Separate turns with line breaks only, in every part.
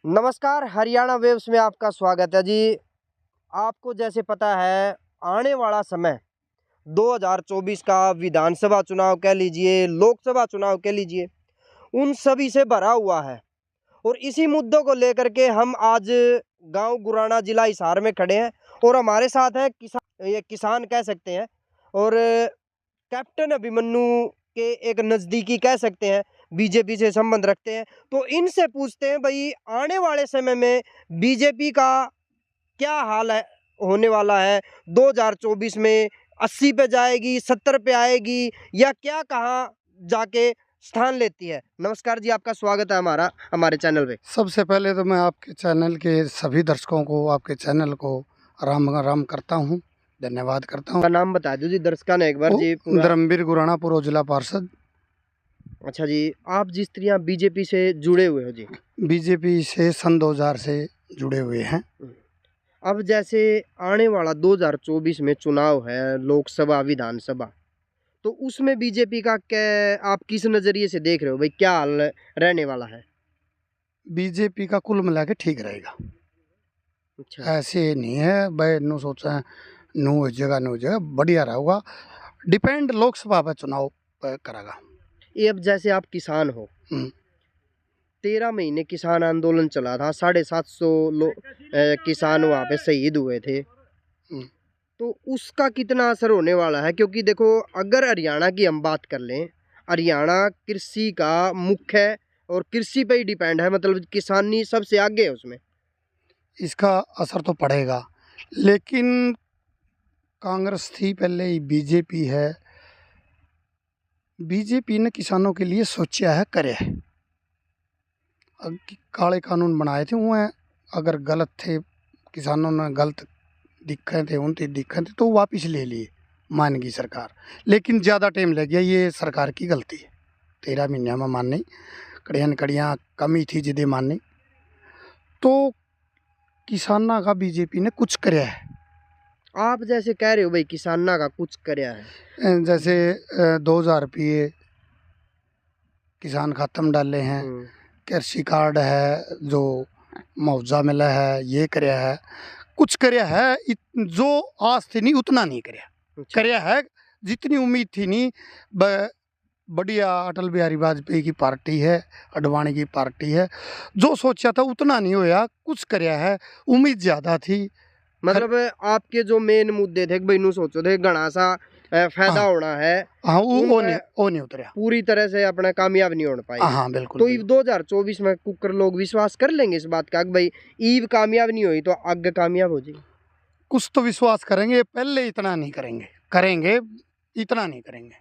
नमस्कार, हरियाणा वेव्स में आपका स्वागत है जी। आपको जैसे पता है, आने वाला समय 2024 का विधानसभा चुनाव कह लीजिए, लोकसभा चुनाव कह लीजिए, उन सभी से भरा हुआ है। और इसी मुद्दों को लेकर के हम आज गांव गुराना, जिला हिसार में खड़े हैं और हमारे साथ है ये किसान कह सकते हैं और कैप्टन अभिमन्यु के एक नज़दीकी कह सकते हैं, बीजेपी से संबंध रखते हैं। तो इनसे पूछते हैं भाई, आने वाले समय में बीजेपी का क्या हाल है, होने वाला है 2024 में? 80 पे जाएगी, 70 पे आएगी, या क्या कहाँ जाके स्थान लेती है? नमस्कार जी, आपका स्वागत है हमारे चैनल पे।
सबसे पहले तो मैं आपके चैनल के सभी दर्शकों को, आपके चैनल को राम राम करता हूँ, धन्यवाद करता हूँ।
का नाम बता दो जी दर्शकों ने एक बार जी पूरा।
धर्मवीर गुराना, पूर्व जिला पार्षद।
अच्छा जी, आप जिस तरह बीजेपी से जुड़े हुए हो जी?
बीजेपी से सन 2000 से जुड़े हुए हैं।
अब जैसे आने वाला 2024 में चुनाव है, लोकसभा विधानसभा, तो उसमें बीजेपी का क्या, आप किस नज़रिए से देख रहे हो भाई, क्या हाल रहने वाला है?
बीजेपी का कुल मिला के ठीक रहेगा।
अच्छा,
ऐसे नहीं है भाई नु सोचा नु इस जगह बढ़िया रहेगा। डिपेंड लोकसभा पर चुनाव पर करेगा।
ये अब जैसे आप किसान हो, 13 महीने किसान आंदोलन चला था, 750 किसान वहाँ पे शहीद हुए थे। तो उसका कितना असर होने वाला है? क्योंकि देखो, अगर हरियाणा की हम बात कर लें, हरियाणा कृषि का मुख्य है और कृषि पे ही डिपेंड है, मतलब किसानी सबसे आगे है उसमें।
इसका असर तो पड़ेगा, लेकिन कांग्रेस थी पहले ही, बीजेपी है। बीजेपी ने किसानों के लिए सोचा है, करे है। काले कानून बनाए थे वो अगर गलत थे, किसानों ने गलत दिखे थे, उनसे दिखे थे तो वापस ले लिए, मान गई सरकार। लेकिन ज़्यादा टाइम लग गया, ये सरकार की गलती है। 13 महीने में माननी, कड़ियाँ कड़ियाँ कमी थी जिदे माननी। तो किसाना का बीजेपी ने कुछ कराया है।
आप जैसे कह रहे हो भाई, किसाना का कुछ कराया है,
जैसे 2000 रुपये किसान खाते में डाले हैं, कृषि कार्ड है जो मुआवजा मिला है, ये कराया है, कुछ कराया है। जो आज थी नहीं उतना नहीं कराया।
अच्छा।
कराया है जितनी उम्मीद थी नहीं। बढ़िया अटल बिहारी वाजपेयी की पार्टी है, अडवाणी की पार्टी है, जो सोचा था उतना नहीं होया, कुछ कराया है, उम्मीद ज़्यादा थी।
मतलब आपके जो मेन मुद्दे थे भाई, नु सोचो थे घना सा फायदा होना है,
हाँ वो नहीं उतरा,
पूरी तरह से अपना कामयाब नहीं होने पाए।
हाँ बिल्कुल।
तो 2024 में कुकर लोग विश्वास कर लेंगे इस बात का कि भाई ईव कामयाब नहीं हुई तो आगे कामयाब हो जाएगी?
कुछ तो विश्वास करेंगे, पहले इतना नहीं करेंगे, करेंगे इतना नहीं करेंगे।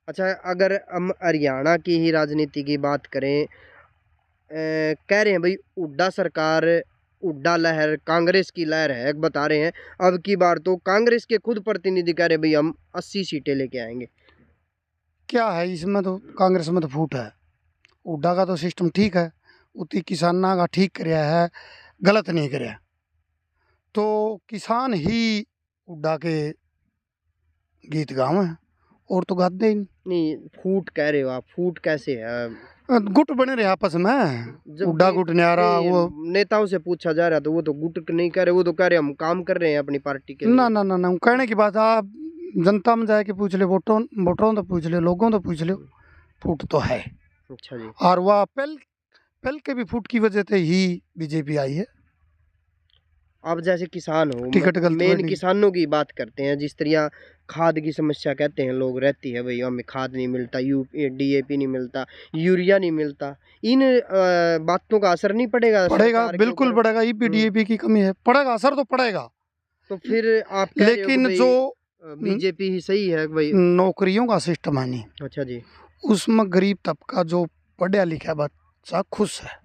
अच्छा, अगर हम हरियाणा की ही राजनीति की बात करें, कह रहे हैं भाई हुड्डा सरकार, हुड्डा लहर कांग्रेस की लहर है, बता रहे हैं अब की बार तो कांग्रेस के खुद प्रतिनिधि कह रहे भाई हम 80 सीटें लेके आएंगे।
क्या है इसमें? तो कांग्रेस में तो फूट है। हुड्डा का तो सिस्टम ठीक है, उतनी किसाना का ठीक कराया है, गलत नहीं कराया। तो किसान ही हुड्डा के गीत गाँव है, और तो गाते ही
नहीं, फूट कह रहे हो आप, फूट कैसे है?
गुट बने रहे आपस में, हुड्डा गुट न्यारा। वो
नेताओं से पूछा जा रहा तो वो तो गुट नहीं कह रहे, वो तो कह रहे हम काम कर रहे हैं अपनी पार्टी के लिए।
ना ना ना ना, कहने की बात, आप जनता में जाके पूछ ले, वोटरों तो पूछ ले, लोगों तो पूछ ले, फूट तो है।
अच्छा जी।
और वह पहल के भी फूट की वजह से ही बीजेपी आई है।
आप जैसे किसान हो,
टिकट
मेन किसानों की बात करते हैं, जिस तरह खाद की समस्या कहते हैं लोग रहती है भाई, हमें खाद नहीं मिलता, डीएपी नहीं मिलता, यूरिया नहीं मिलता, इन बातों का असर नहीं पड़ेगा?
पड़ेगा, बिल्कुल पड़ेगा। डीएपी की कमी है, पड़ेगा, असर तो पड़ेगा।
तो फिर आप कह
लेकिन
रहे हो जो बीजेपी ही सही है भाई?
नौकरियों का सिस्टम है नहीं।
अच्छा जी।
उसमें गरीब तबका जो पढ़ा लिखा बच्चा खुश है।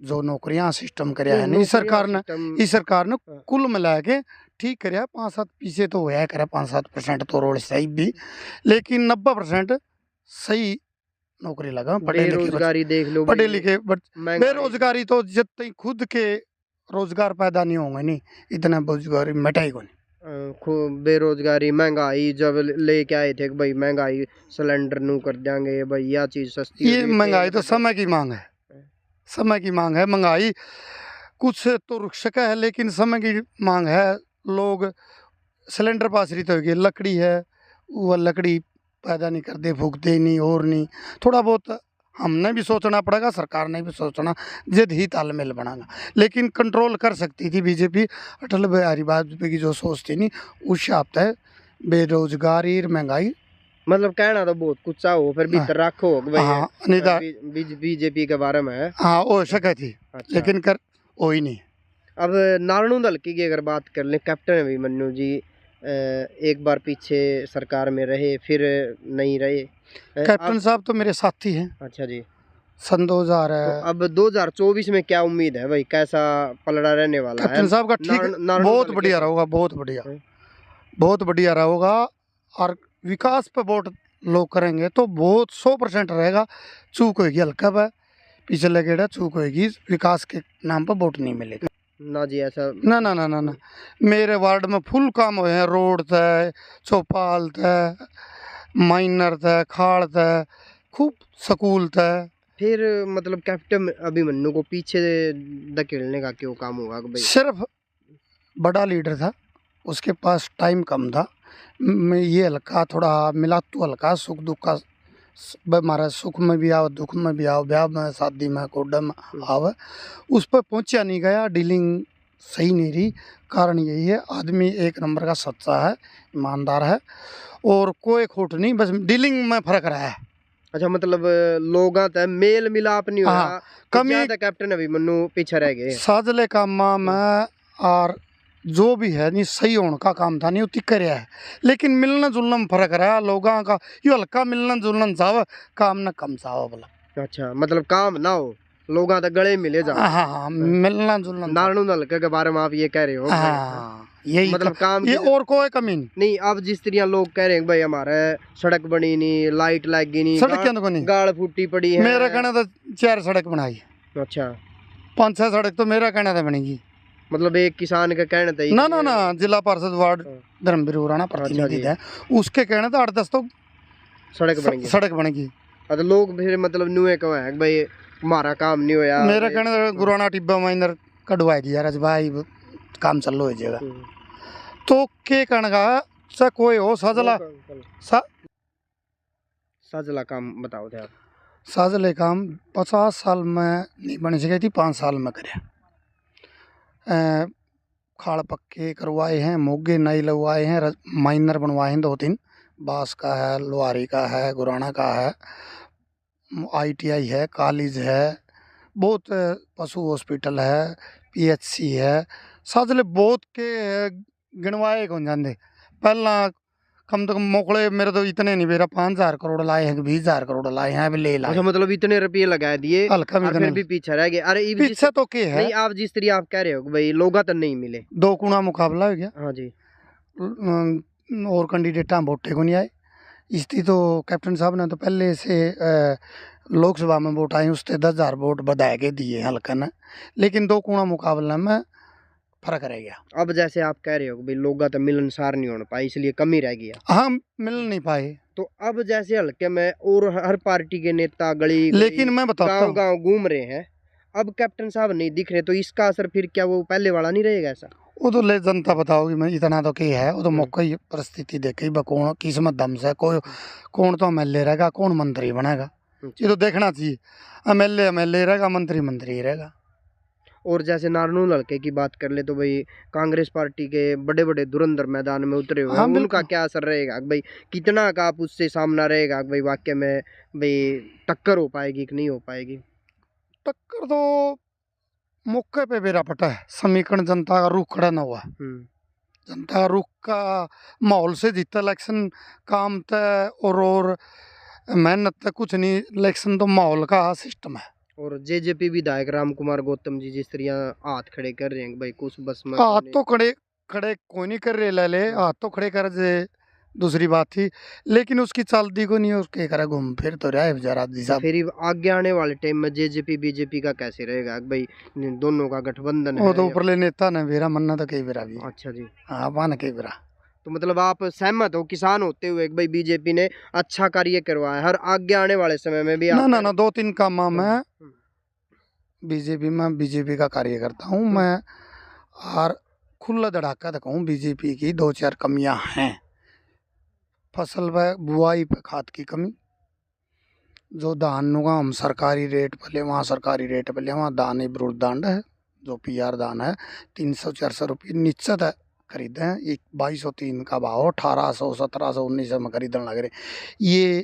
जो नौकरियां सिस्टम कराया है नहीं सरकार ने, इस सरकार ने कुल मिला के ठीक कराया। 5-7 पीछे तो होया करे, 5-7% तो रोड सही भी, लेकिन 90% सही नौकरी लगा।
बेरोजगारी देख लो,
पढ़े लिखे बेरोजगारी तो जब तक खुद के रोजगार पैदा नहीं होंगे नहीं, इतना बेरोजगारी मिटाएगा नहीं।
बेरोजगारी, महंगाई जब लेके आए थे कि भाई महंगाई सिलेंडर नू कर देंगे भाई, यह चीज सस्ती,
ये महंगाई तो समय की मांग है। समय की मांग है। महंगाई कुछ तो रुक सका है, लेकिन समय की मांग है। लोग सिलेंडर पास रही तो होगी, लकड़ी है वह लकड़ी पैदा नहीं करते, फूकते नहीं और नहीं। थोड़ा बहुत हमने भी सोचना पड़ेगा, सरकार ने भी सोचना, जद ही तालमेल बनाना। लेकिन कंट्रोल कर सकती थी बीजेपी। अटल बिहारी वाजपेयी की जो सोच थी नहीं, उस हिसाब से बेरोजगारी महंगाई।
मतलब कहना तो बहुत कुछ चाहो, फिर भीतर रखो भाई
हाँ नहीं था।
बीजेपी के बारे में है।
हाँ हो सके थी,
अच्छा।
लेकिन कर हो ही नहीं।
अब नारायण दल की अगर बात कर लें, कैप्टन अभिमन्यु जी एक बार पीछे सरकार में रहे, फिर नहीं रहे।
कैप्टन साहब तो मेरे साथी हैं।
अच्छा जी।
सन 2000
तो अब 2024 में क्या उम्मीद है भाई, कैसा पलड़ा रहने वाला है?
कैप्टन साहब का ठीक बहुत बढ़िया रहेगा, बहुत बढ़िया, बहुत बढ़िया रहेगा। और विकास पे वोट लोग करेंगे तो बहुत 100% रहेगा। चूक होगी हल्का पे, पिछले गेड़ा चूक होगी, विकास के नाम पर वोट नहीं मिलेगा
ना जी। ऐसा
ना ना ना ना ना। मेरे वार्ड में फुल काम हुए हैं, रोड थे, चौपाल थे, माइनर थे, खाड़ थे, खूब स्कूल थे।
फिर मतलब कैप्टन अभिमन्यु को पीछे धकेलने का क्यों काम होगा भाई?
सिर्फ बड़ा लीडर था, उसके पास टाइम कम था। ये हल्का थोड़ा मिला तो हल्का सुख दुख का हमारा, सुख में भी आओ, दुख में भी आओ, ब्याह में, शादी में, कोडा में आवे, उस पर पहुंचा नहीं गया। डीलिंग सही नहीं रही। कारण यही है, आदमी एक नंबर का सच्चा है, ईमानदार है और कोई खोट नहीं, बस डीलिंग में फर्क रहा है।
अच्छा, मतलब लोगों तक मेल मिलाप नहीं हुआ।
हाँ, कमी
कैप्टन अभिमन्यु पीछे रह गए।
साजले काम में और जो भी है नहीं सही होने का काम था नहीं, उती करया है। लेकिन मिलना जुलना में फर्क रहा लोगों का। ये हल्का मिलना जुलना चाहो, काम न कम चाहो बोला।
अच्छा, मतलब काम ना हो, लोगों तक गले मिले जाओ।
हाँ हाँ, मिलना जुलना।
नारायण दल के बारे में आप ये कह रहे हो?
हाँ, यही
मतलब काम
ये और कोई कमी नहीं।
नहीं। अब जिस तरह लोग कह रहे हैं भाई हमारे सड़क बनी नहीं, लाइट लगी नहीं,
सड़क क्यों नहीं?
गाड़ फूटी पड़ी है।
मेरा कहना था 4 सड़क बनाई।
अच्छा।
5-6 सड़क तो मेरा कहना था बनेगी।
मतलब एक किसान का कहना था?
ना ना ना, जिला पार्षद वार्ड धर्मवीर उराना प्रतिनिधि है, उसके कहने था 8-10 तो सड़क बनेगी।
तो लोग फिर मतलब नुए को है भाई हमारा काम नहीं होया।
मेरा कहना था गुराना टिब्बा माइनर कढ़वाई दिया रज भाई, काम चलो हो जाएगा। तो के कहने का कोई हो साजला
साजला काम बताओ थे आप।
साजले काम 50 साल में नहीं बन सके थी, 5 साल में करे। खाड़ पक्के करवाए हैं, मोगे नए लगवाए हैं, माइनर बनवाए हैं 2-3, बांस का है, लोहारी का है, गुराना का है, ITI है, कॉलेज है, बहुत पशु हॉस्पिटल है, PHC है। साजले बहुत के गिनवाए कौन जाते। पहला कम से कम मोकले मेरे तो इतने नहीं, मेरा 5,000 करोड़ लाए हैं, 20,000 करोड़ लाए हैं, अभी ले लाए।
अच्छा, मतलब इतने रुपये लगा दिए,
हल्का में
फिर भी पीछे रह गए। अरे
पीछे तो क्या है?
नहीं, आप जिस तरह आप कह रहे हो भाई लोग तो नहीं मिले,
2 गुना मुकाबला हो गया।
हाँ जी।
और कैंडिडेट वोटे को नहीं आए। इसकी तो कैप्टन साहब ने तो पहले से लोकसभा में वोट आए, उससे 10,000 वोट बढ़ा के दिए हल्का ने, लेकिन 2 गुना मुकाबला में फर्क रह गया।
अब जैसे आप कह रहे हो कि भाई लोग तो मिलनसार नहीं होने पाए, इसलिए कमी रह गया।
हाँ, मिल नहीं पाए।
तो अब जैसे हल्के में और हर पार्टी के नेता गली
लेकिन मैं बताता
गांव
हूँ,
गांव घूम रहे हैं, अब कैप्टन साहब नहीं दिख रहे, तो इसका असर फिर क्या वो पहले वाला नहीं रहेगा ऐसा?
वो तो ले जनता बताओगी। मैं इतना तो क्या है, वो तो मौका ही परिस्थिति देखे कौन किस्मत दम से कोई कौन तो MLA रहेगा, कौन मंत्री बनेगा, ये तो देखना चाहिए। MLA रहेगा, मंत्री रहेगा।
और जैसे नारनूल हल्के की बात कर ले तो भाई कांग्रेस पार्टी के बड़े बड़े धुरंधर मैदान में उतरे हुए हैं, उनका क्या असर रहेगा भाई? कितना का आप उससे सामना रहेगा भाई? वाक्य में भाई टक्कर हो पाएगी कि नहीं हो पाएगी?
टक्कर तो मौके पे बेरा पटा है। समीकरण जनता का रुख खड़ा ना हुआ। जनता का रुख का माहौल से जीता इलेक्शन, काम तय और मेहनत तय कुछ नहीं। इलेक्शन तो माहौल का सिस्टम है।
और JJP विधायक राम कुमार गौतम जी जिस तरह हाथ खड़े कर रहे हैं भाई, कुछ बस में
हाथ तो खड़े कोई नहीं कर रहे, ले हाथ तो खड़े कर जे दूसरी बात थी, लेकिन उसकी चलती को नहीं, उसके करे घूम फिर तो रहा है बेचारा जी साहब।
फिर आगे आने वाले टाइम में JJP BJP का कैसे रहेगा भाई? दोनों का गठबंधन है।
वो तो ऊपरले नेता ने बेरा मन्ना तो कई बेरा भी।
अच्छा जी।
हाँ, पान कई बेरा।
तो मतलब आप सहमत हो किसान होते हुए भाई BJP ने अच्छा कार्य करवाया, हर आगे आने वाले समय में भी
ना ना ना, 2-3 काम में बीजेपी में बीजेपी का कार्यकर्ता हूँ मैं, और खुला धड़ाका तो कहूँ बीजेपी की 2-4 कमियां हैं। फसल व बुआई पे खाद की कमी, जो धान नुगा हम सरकारी रेट पे ले, वहाँ सरकारी रेट पे ले, वहाँ दान ही ब्रूड दांड है, जो पीआर दान है 300-400 रुपये निश्चित है खरीदे हैं। एक 2203 का भाव 1800 1700 1900 में खरीदने लग रहे। ये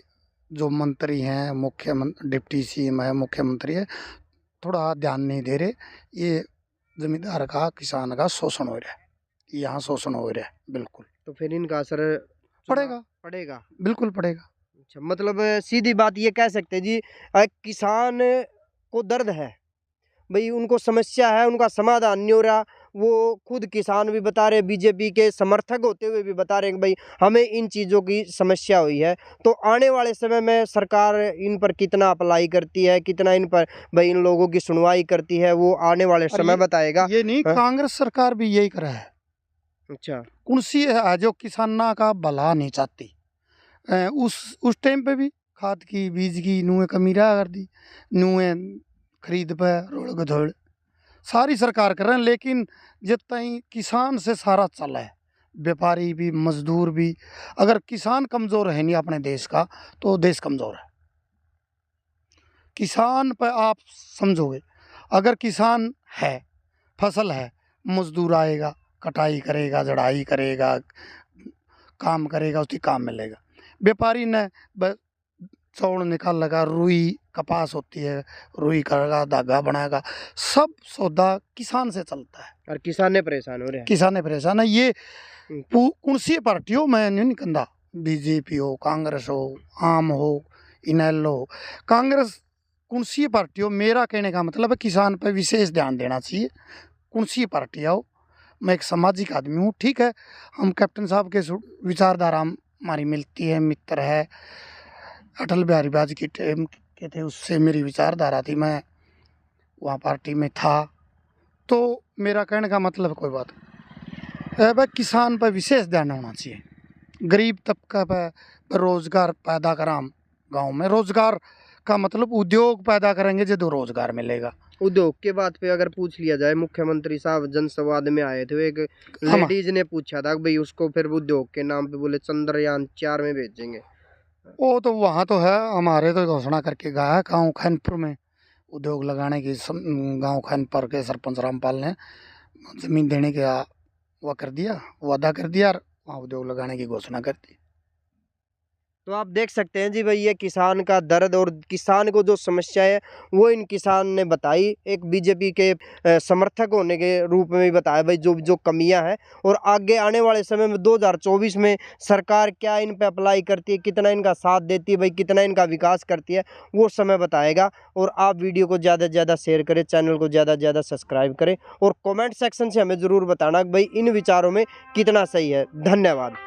जो मंत्री हैं, मुख्यमंत्री, डिप्टी सीएम है, मुख्यमंत्री है, थोड़ा ध्यान नहीं दे रहे। ये जमींदार का, किसान का शोषण हो रहा है, यहाँ शोषण हो रहा है बिल्कुल।
तो फिर इनका असर पड़ेगा।
बिल्कुल पड़ेगा।
अच्छा, मतलब सीधी बात ये कह सकते हैं जी, किसान को दर्द है भाई, उनको समस्या है, उनका समाधान नहीं हो रहा। वो खुद किसान भी बता रहे, बीजेपी के समर्थक होते हुए भी बता रहे हैं कि भाई हमें इन चीज़ों की समस्या हुई है। तो आने वाले समय में सरकार इन पर कितना अप्लाई करती है, कितना इन पर भाई इन लोगों की सुनवाई करती है, वो आने वाले समय बताएगा।
ये नहीं,
हाँ?
कांग्रेस सरकार भी यही कर रहा है।
अच्छा,
कौन सी है जो किसाना का भला नहीं चाहती। उस टाइम पे भी खाद की, बीज की नुए कमी रहा कर दी, नुए खरीद पे रोड़ गधोड़ सारी सरकार कर रहे हैं। लेकिन जितना ही किसान से सारा चला है, व्यापारी भी, मजदूर भी। अगर किसान कमज़ोर है नहीं अपने देश का, तो देश कमज़ोर है। किसान पर आप समझोगे, अगर किसान है, फसल है, मजदूर आएगा, कटाई करेगा, जड़ाई करेगा, काम करेगा, उसकी काम मिलेगा। व्यापारी ने चौड़ निकाल लगा, रुई कपास होती है, रुई करेगा, धागा बनाएगा, सब सौदा किसान से चलता है।
और किसान परेशान हो रहे हैं।
किसान परेशान है। ये कौन सी पार्टी हो, मैं नहीं कहता, बीजेपी हो, कांग्रेस हो, आम हो, इनेलो हो, कांग्रेस कौन सी पार्टी हो, मेरा कहने का मतलब है किसान पर विशेष ध्यान देना चाहिए। कौन सी पार्टी आओ, मैं एक सामाजिक आदमी हूँ, ठीक है, हम कैप्टन साहब के विचारधारा हमारी मिलती है, मित्र है। अटल बिहारी वाजपेयी टाइम के थे, उससे मेरी विचारधारा थी, मैं वहाँ पार्टी में था। तो मेरा कहने का मतलब कोई बात भाई, किसान पर विशेष ध्यान होना चाहिए। गरीब तबका पर रोज़गार पैदा करा, गांव में रोज़गार का मतलब उद्योग पैदा करेंगे जो रोज़गार मिलेगा।
उद्योग के बात पे अगर पूछ लिया जाए, मुख्यमंत्री साहब जनसंवाद में आए थे, एक लेडीज ने पूछा था भाई उसको फिर उद्योग के नाम पे बोले चंद्रयान 4 में भेजेंगे।
वो तो वहाँ तो है, हमारे तो घोषणा करके गया है गाँव खैनपुर में उद्योग लगाने की। गाँव खैनपुर के सरपंच रामपाल ने ज़मीन देने का वो कर दिया, वादा कर दिया, और वहाँ उद्योग लगाने की घोषणा कर दी।
तो आप देख सकते हैं जी भाई, ये किसान का दर्द और किसान को जो समस्या है वो इन किसान ने बताई। एक बीजेपी के समर्थक होने के रूप में भी बताया भाई जो जो कमियां हैं, और आगे आने वाले समय में 2024 में सरकार क्या इन पे अप्लाई करती है, कितना इनका साथ देती है भाई, कितना इनका विकास करती है, वो समय बताएगा। और आप वीडियो को ज़्यादा से ज़्यादा शेयर करें, चैनल को ज़्यादा से ज़्यादा सब्सक्राइब करें, और कमेंट सेक्शन से हमें ज़रूर बताना कि भाई इन विचारों में कितना सही है। धन्यवाद।